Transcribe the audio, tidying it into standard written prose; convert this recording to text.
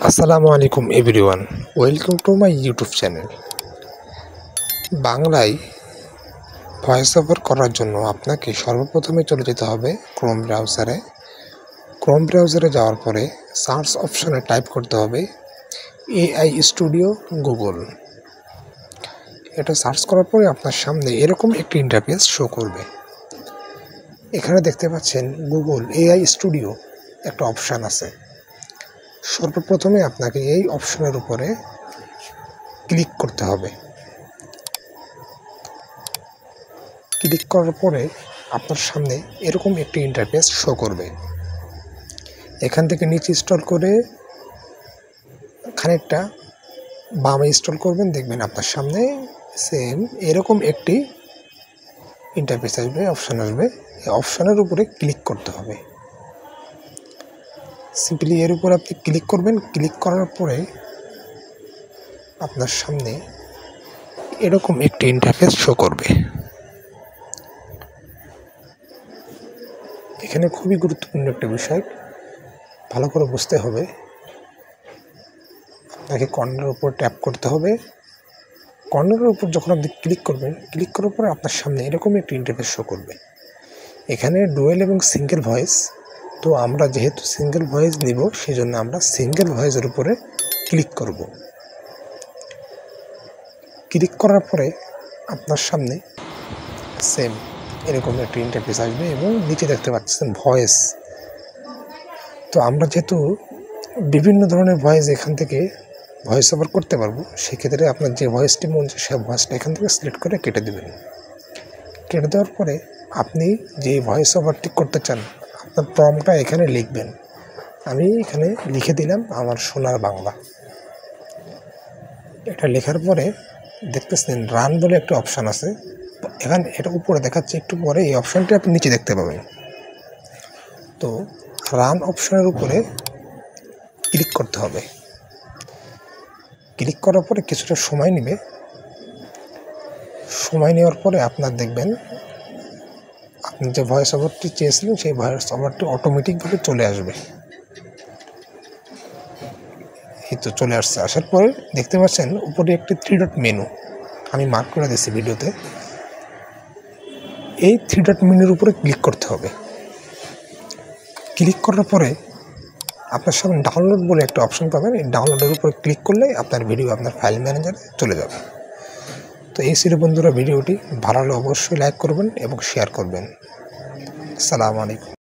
আসসালামু আলাইকুম everyone, welcome to my YouTube channel. বাংলায় ভয়েস ওভার করার জন্য আপনাকে সর্বপ্রথমে চলে যেতে হবে ক্রোম ব্রাউজারে যাওয়ার পরে সার্চ অপশানে টাইপ করতে হবে এআই স্টুডিও গুগল। এটা সার্চ করার পরে আপনার সামনে এরকম একটি ইন্টারফেস শো করবে। এখানে দেখতে পাচ্ছেন গুগল এআই স্টুডিও একটা অপশান আছে। সর্বপ্রথমে আপনাকে এই অপশনের উপরে ক্লিক করতে হবে। ক্লিক করার পরে আপনার সামনে এরকম একটি ইন্টারফেস শো করবে। এখান থেকে নিচে স্ক্রল করে খানিকটা বামে স্ক্রল করবেন, দেখবেন আপনার সামনে সেম এরকম একটি ইন্টারফেস আসবে, অপশান আসবে। এই অপশানের উপরে ক্লিক করতে হবে। সিম্পলি এর উপর আপনি ক্লিক করবেন। ক্লিক করার পরে আপনার সামনে এরকম একটি ইন্টারফেস শো করবে। এখানে খুবই গুরুত্বপূর্ণ একটা বিষয় ভালো করে বুঝতে হবে। আপনাকে কর্নারের উপর ট্যাপ করতে হবে। কর্নারের উপর যখন আপনি ক্লিক করবেন, ক্লিক করার পরে আপনার সামনে এরকম একটি ইন্টারফেস শো করবে। এখানে ডুয়েল এবং সিঙ্গেল ভয়েস, তো আমরা যেহেতু সিঙ্গেল ভয়েস নিব, সেই জন্য আমরা সিঙ্গেল ভয়েসের উপরে ক্লিক করব। ক্লিক করার পরে আপনার সামনে সেম এরকম একটি ইন্টারফেস আসবে এবং নিচে দেখতে পাচ্ছেন ভয়েস। তো আমরা যেহেতু বিভিন্ন ধরনের ভয়েস এখান থেকে ভয়েস ওভার করতে পারবো, সেক্ষেত্রে আপনার যে ভয়েসটি মন চায় সেই ভয়েসটা এখান থেকে সিলেক্ট করে কেটে দেবেন। কেটে দেওয়ার পরে আপনি যে ভয়েস ওভারটি করতে চান, আপনার প্রম্পটটা এখানে লিখবেন। আমি এখানে লিখে দিলাম আমার সোনার বাংলা। এটা লেখার পরে দেখতেছেন রান বলে একটা অপশান আছে। এখানে এটা উপরে দেখাচ্ছে, একটু পরে এই অপশানটি আপনি নিচে দেখতে পাবেন। তো রান অপশানের উপরে ক্লিক করতে হবে। ক্লিক করার পরে কিছুটা সময় নেবে। সময় নেওয়ার পরে আপনার দেখবেন আপনি যে ভয়েস ওভারটি চেয়েছিলেন সেই ভয়েস ওভারটি অটোমেটিকভাবে চলে আসবে। এই তো চলে আসছে। আসার পরে দেখতে পাচ্ছেন উপরে একটি 3 ডট মেনু, আমি মার্ক করে দিয়েছি ভিডিওতে। এই 3 ডট মেনুর উপরে ক্লিক করতে হবে। ক্লিক করার পরে আপনার সামনে ডাউনলোড বলে একটা অপশন পাবেন। এই ডাউনলোডের উপরে ক্লিক করলে আপনার ভিডিও আপনার ফাইল ম্যানেজারে চলে যাবে। তো এই ছিল বন্ধুরা ভিডিওটি। ভালো লাগলে অবশ্যই লাইক করবেন এবং শেয়ার করবেন। আসসালামু আলাইকুম।